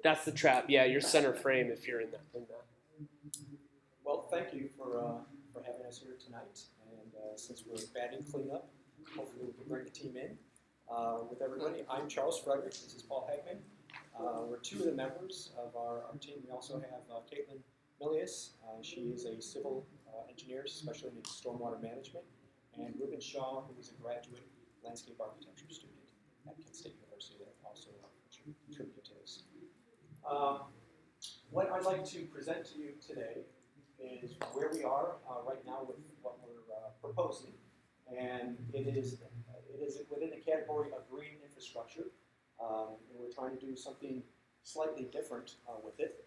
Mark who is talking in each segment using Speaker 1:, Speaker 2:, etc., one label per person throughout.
Speaker 1: That's the trap. Yeah, your center frame if you're in that.
Speaker 2: Well, thank you for having us here tonight. And since we're batting cleanup, hopefully we can bring the team in with everybody. I'm Charles Frederick. This is Paul Hegman. We're two of the members of our team. We also have Caitlin Milius. She is a civil engineer, specializing in stormwater management. And Ruben Shaw, who is a graduate landscape architecture student at Kent State University that also contributed to this. What I'd like to present to you today is where we are right now with what we're proposing, and it is within the category of green infrastructure, and we're trying to do something slightly different with it.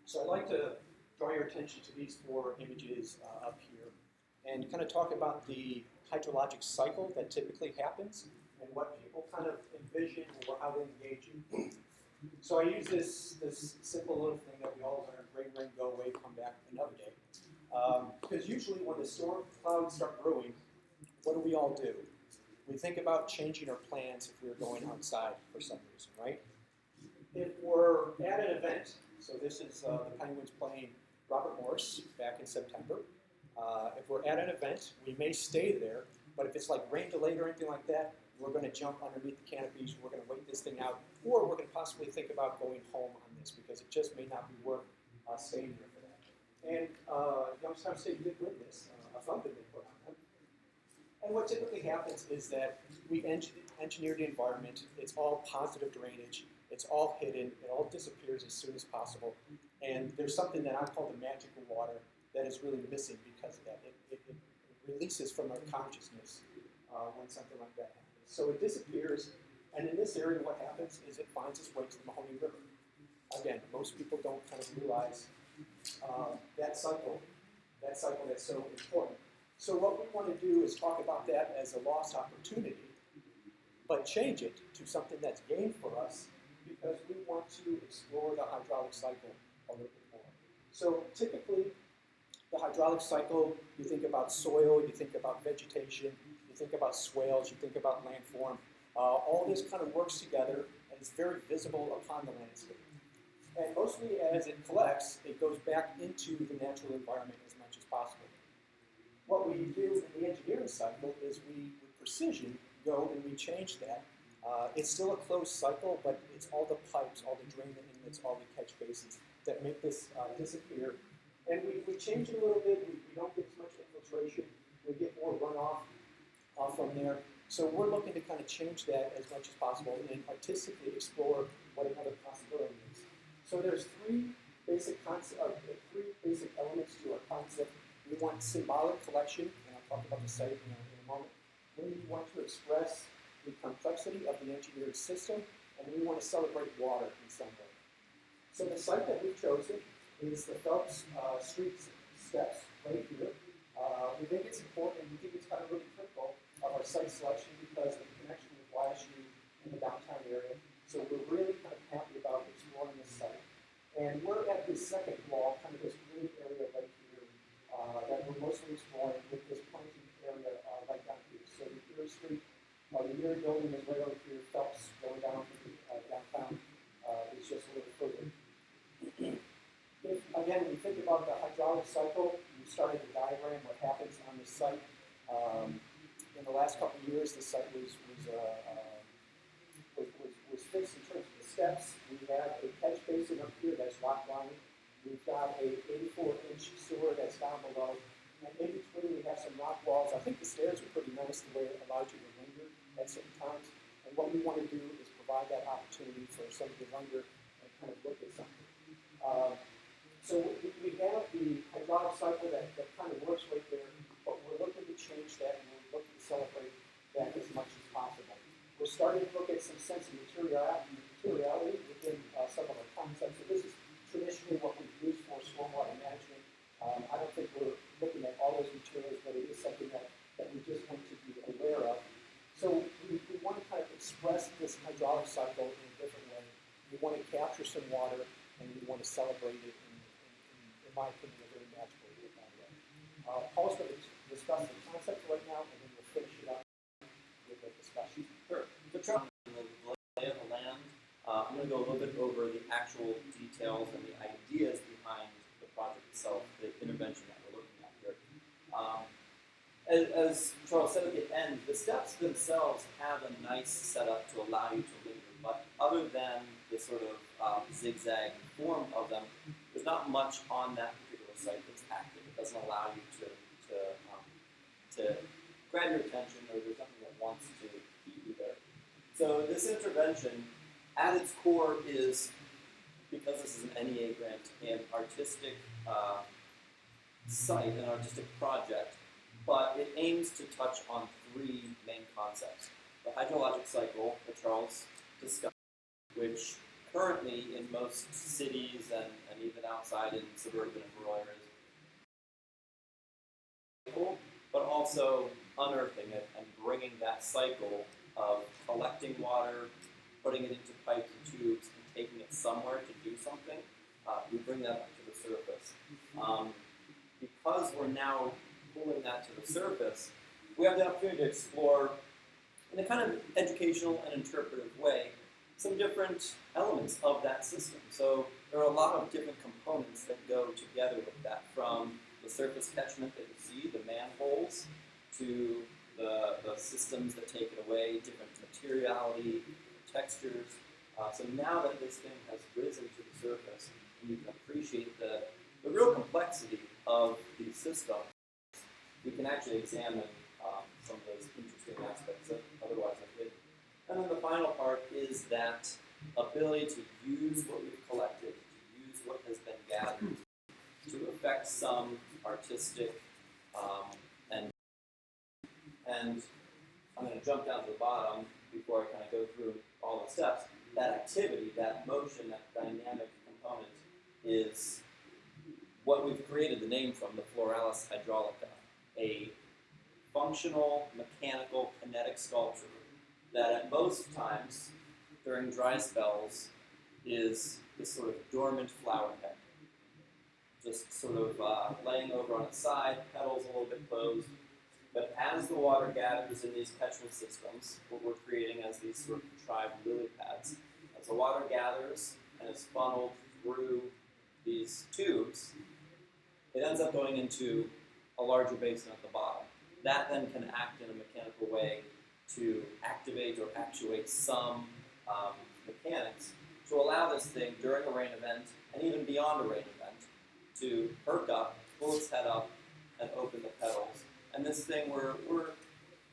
Speaker 2: So I'd like to draw your attention to these four images up here, and kind of talk about the hydrologic cycle that typically happens, and what people kind of envision or how they engage in. So I use this simple little thing that we all learn: rain, rain, go away, come back another day. Because usually when the storm clouds start brewing, what do we all do? We think about changing our plans if we're going outside for some reason, right? If we're at an event, so this is the Penguins playing Robert Morris back in September. If we're at an event, we may stay there, but if it's like rain delayed or anything like that, we're going to jump underneath the canopies, we're going to wait this thing out, or we're going to possibly think about going home on this because it just may not be worth staying here for that. And Youngstown State did win this, a fund that they put on them. And what typically happens is that we engineer the environment, it's all positive drainage, it's all hidden, it all disappears as soon as possible, and there's something that I call the magical water that is really missing because of that. It releases from our consciousness when something like that happens. So it disappears, and in this area what happens is it finds its way to the Mahoney River. Again, most people don't kind of realize that cycle that's so important. So what we want to do is talk about that as a lost opportunity, but change it to something that's gained for us because we want to explore the hydraulic cycle a little bit more. So typically, the hydraulic cycle, you think about soil, you think about vegetation, you think about swales, you think about landform. All this kind of works together, and it's very visible upon the landscape. And mostly as it collects, it goes back into the natural environment as much as possible. What we do in the engineering cycle is we, with precision, go and we change that. It's still a closed cycle, but it's all the pipes, all the drain inlets, all the catch basins that make this disappear. And we change it a little bit. We don't get as much infiltration. We get more runoff from there. So we're looking to kind of change that as much as possible and artistically explore what another possibility is. So there's three basic elements to our concept. We want symbolic collection, and I'll talk about the site in a moment. We want to express the complexity of the engineered system, and we want to celebrate water in some way. So the site that we've chosen is the Phelps Street steps right here. We think it's important, and we think it's kind of really critical of our site selection because of the connection with YSU and the downtown area. So we're really kind of happy about exploring this site. And we're at the second wall, kind of this green area right here that we're mostly exploring with this planting area right down here. So the Erie Street, the Erie building is right over here. Phelps going down to downtown is just a little further. If, again, we think about the hydraulic cycle, we started the diagram, what happens on this site. In the last couple of years, the site was fixed in terms of the steps. We have a catch basin up here that's rock lined. We've got a 84-inch sewer that's down below. And in between, we have some rock walls. I think the stairs are pretty nice the way it allows you to linger at certain times. And what we want to do is provide that opportunity for somebody to linger and kind of look at something. So we have the hydraulic cycle that kind of works right there, but we're looking to change that and we're looking to celebrate that as much as possible. We're starting to look at some sense of materiality within some of our concepts. So this is traditionally what we've used for stormwater management. I don't think we're looking at all those materials, but it is something that we just want to be aware of. So we want to kind of express this hydraulic cycle in a different way. We want to capture some water, and we want to celebrate it in my opinion, a very magical way. Paul's going to discuss the concept right now, and then we'll finish it up with a discussion.
Speaker 3: Sure. The lay of the land, I'm going to go a little bit over the actual details and the ideas behind the project itself, the intervention that we're looking at here. As Charles said at the end, the steps themselves have a nice setup to allow you to linger, but other than the sort of zigzag form of them, there's not much on that particular site that's active. It doesn't allow you to grab your attention, or there's nothing that wants to keep you there. So this intervention, at its core, is, because this is an NEA grant, an artistic site, an artistic project, but it aims to touch on three main concepts. The hydrologic cycle that Charles discussed, which currently in most cities and even outside in suburban and rural areas, but also unearthing it and bringing that cycle of collecting water, putting it into pipes and tubes, and taking it somewhere to do something. We bring that up to the surface. Because we're now pulling that to the surface, we have the opportunity to explore, in a kind of educational and interpretive way, some different elements of that system. So there are a lot of different components that go together with that, from the surface catchment that you see, the manholes, to the systems that take it away, different materiality, textures. So now that this thing has risen to the surface, and you can appreciate the real complexity of these systems, we can actually examine some of those interesting aspects that otherwise are hidden. And then the final part is that ability to use what we've collected, to use what has been gathered, to affect some artistic and I'm going to jump down to the bottom before I kind of go through all the steps. That activity, that motion, that dynamic component is what we've created the name from, the Floralis Hydrologica, a functional, mechanical, kinetic sculpture that at most times, during dry spells, is this sort of dormant flower head. Just sort of laying over on its side, petals a little bit closed. But as the water gathers in these catchment systems, what we're creating as these sort of contrived lily pads, as the water gathers and is funneled through these tubes, it ends up going into a larger basin at the bottom. That then can act in a mechanical way to activate or actuate some mechanics to allow this thing during a rain event, and even beyond a rain event, to perk up, pull its head up, and open the petals. And this thing, we're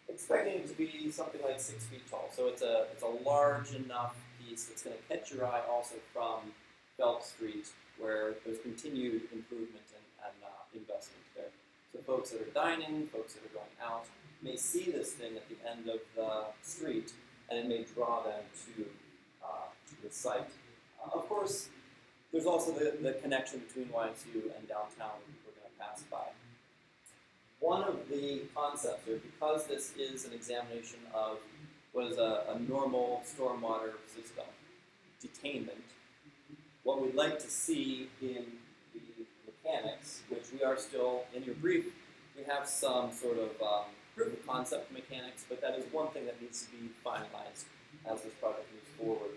Speaker 3: expecting it to be something like 6 feet tall. So it's a large enough piece that's going to catch your eye also from Phelps Street, where there's continued improvement and investment there. So folks that are dining, folks that are going out, may see this thing at the end of the street, and it may draw them to the site. Of course, there's also the connection between YSU and downtown that we're going to pass by. One of the concepts here, because this is an examination of what is a normal stormwater system, detainment, what we'd like to see in the mechanics, which we are still, in your brief, we have some sort of proof of concept mechanics, but that is one thing that needs to be finalized as this project moves forward,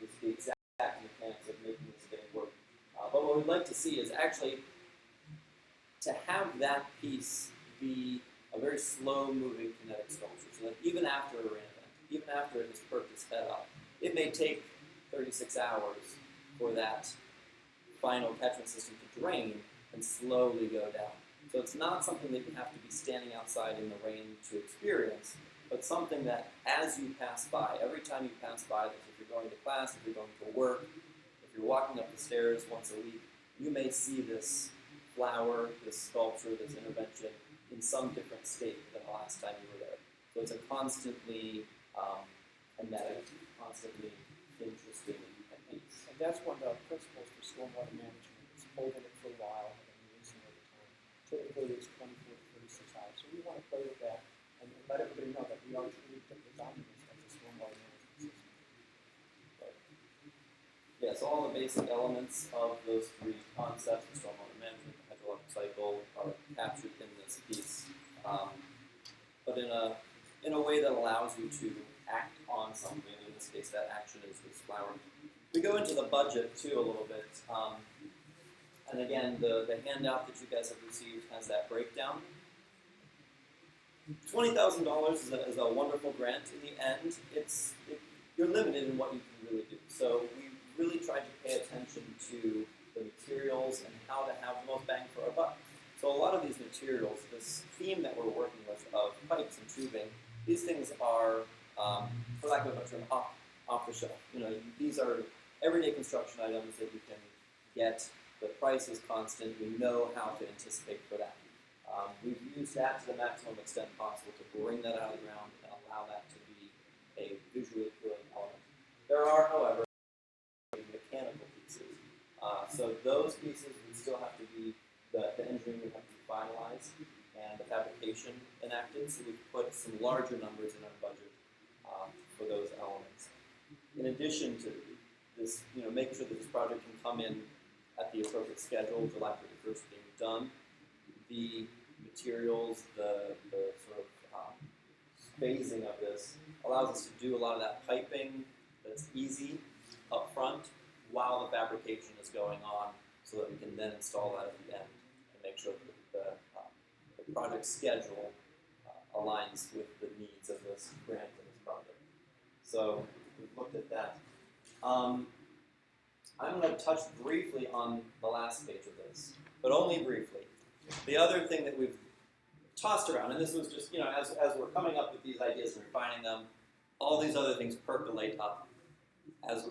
Speaker 3: is the exact mechanics of making this thing work. But what we'd like to see is actually to have that piece be a very slow-moving kinetic sculpture, so that even after a rain event, even after it has perked its head up, it may take 36 hours for that final catchment system to drain and slowly go down. So it's not something that you have to be standing outside in the rain to experience, but something that as you pass by, every time you pass by this, if you're going to class, if you're going to work, if you're walking up the stairs once a week, you may see this flower, this sculpture, this intervention in some different state than the last time you were there. So it's a constantly kinetic, constantly interesting piece.
Speaker 2: And that's one of the principles for stormwater management, is holding it for a while and releasing it over time. Typically it's 24 to 36 hours. So we want to play with that and let everybody know that we are truly designing this as a stormwater management system.
Speaker 3: Yeah, so all the basic elements of those three concepts, the stormwater management, the hydrologic cycle, are captured in this piece, but in a way that allows you to act on something in this case that action is flower. We go into the budget too a little bit. And again, the handout that you guys have received has that breakdown. $20,000 is a wonderful grant. In the end, you're limited in what you can really do. So we really tried to pay attention to the materials and how to have the most bang for our buck. So a lot of these materials, this theme that we're working with of pipes and tubing, these things are, for lack of a better term, off the shelf. These are everyday construction items that you can get. The price is constant. We know how to anticipate for that. We've used that to the maximum extent possible to bring that out of the ground and allow that to be a visually appealing element. There are, however, mechanical pieces. So those pieces would still have to be, the engineering would have to be finalized and the fabrication enacted. So we've put some larger numbers in our budget for those elements. In addition to this, making sure that this project can come in at the appropriate schedule, July 31st being done. The materials, the sort of phasing of this allows us to do a lot of that piping that's easy up front while the fabrication is going on, so that we can then install that at the end and make sure that the project schedule aligns with the needs of this grant and this project. So we've looked at that. I'm going to touch briefly on the last page of this, but only briefly. The other thing that we've tossed around, and this was just, as we're coming up with these ideas and refining them, all these other things percolate up. As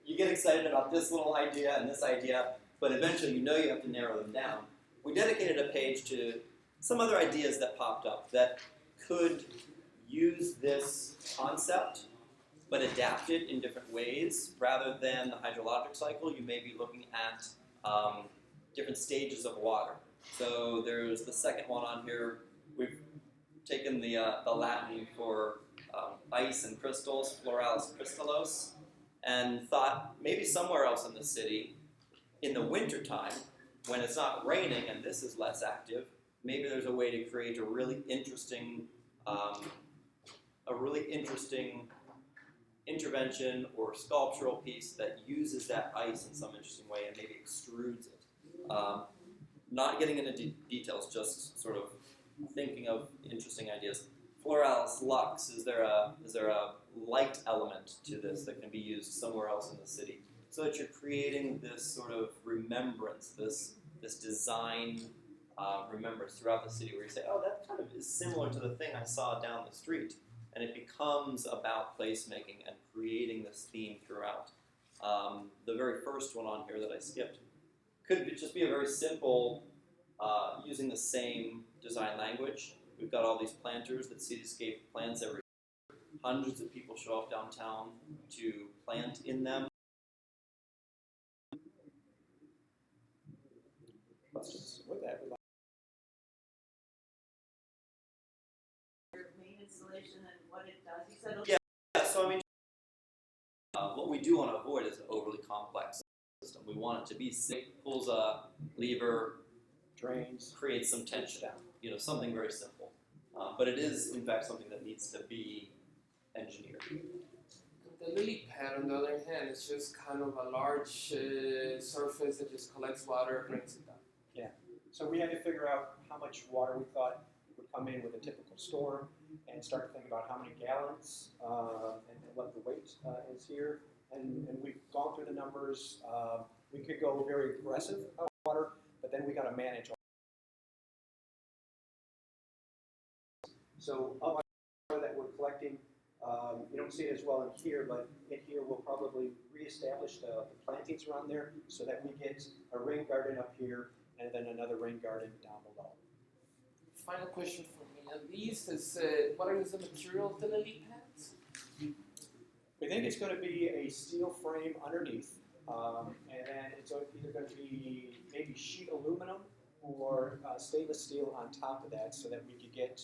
Speaker 3: you get excited about this little idea and this idea, but eventually you have to narrow them down. We dedicated a page to some other ideas that popped up that could use this concept but adapt it in different ways. Rather than the hydrologic cycle, you may be looking at different stages of water. So there's the second one on here. We've taken the Latin for ice and crystals, Floralis crystallos, and thought maybe somewhere else in the city, in the wintertime, when it's not raining and this is less active, maybe there's a way to create a really interesting intervention or sculptural piece that uses that ice in some interesting way and maybe extrudes it. Not getting into details, just sort of thinking of interesting ideas. Floralis lux, is there a light element to this that can be used somewhere else in the city? So that you're creating this sort of remembrance, this design remembrance throughout the city where you say, oh, that kind of is similar to the thing I saw down the street. And it becomes about placemaking and creating this theme throughout. The very first one on here that I skipped could just be a very simple, using the same design language. We've got all these planters that Cityscape plants every year. Hundreds of people show up downtown to plant in them. Questions with that?
Speaker 4: Your main installation and what it does, you said.
Speaker 3: Yeah, so I mean, what we do want to avoid is an overly complex system. We want it to be safe, pulls a lever,
Speaker 2: Drains.
Speaker 3: creates some tension, something very simple. But it is, in fact, something that needs to be engineered.
Speaker 1: The lily pad, on the other hand, is just kind of a large surface that just collects water and brings it down.
Speaker 2: Yeah. So we had to figure out how much water we thought would come in with a typical storm and start to think about how many gallons and what the weight is here. And we've gone through the numbers. We could go very aggressive on water, but then we got to manage all. So of water that we're collecting, you don't see it as well in here, but in here we'll probably reestablish the plantings around there so that we get a rain garden up here and then another rain garden down below.
Speaker 1: Final question for me. And these is, what is the material of the lily pads?
Speaker 2: We think it's going to be a steel frame underneath, and then it's either going to be maybe sheet aluminum or stainless steel on top of that, so that we could get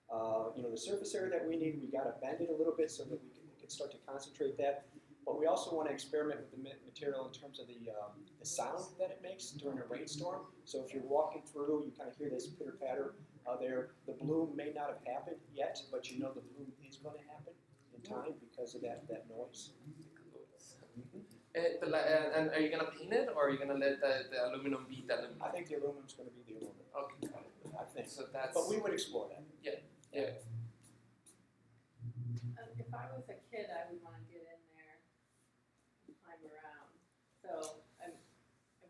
Speaker 2: the surface area that we need. We got to bend it a little bit so that we can start to concentrate that. But we also want to experiment with the material in terms of the sound that it makes during a rainstorm. So if you're walking through, you kind of hear this pitter patter there. The bloom may not have happened yet, but the bloom is going to happen in time because of that noise.
Speaker 1: And are you gonna paint it, or are you gonna let the aluminum be the aluminum?
Speaker 2: I think the aluminum's going to be the aluminum.
Speaker 1: Okay,
Speaker 2: I think.
Speaker 1: so that's.
Speaker 2: But we would explore that.
Speaker 1: Yeah.
Speaker 5: If I was a kid, I would want to get in there and climb around. So I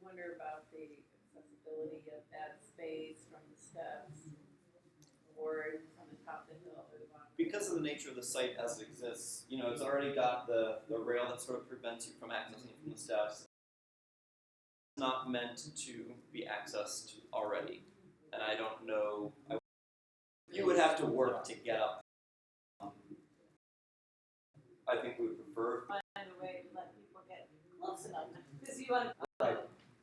Speaker 5: wonder about the accessibility of that space from the steps or from the top of the hill or the bottom.
Speaker 3: Because of the nature of the site as it exists, you know, it's already got the rail that sort of prevents you from accessing from the steps. It's not meant to be accessed already, and I don't know. You would have to work to get up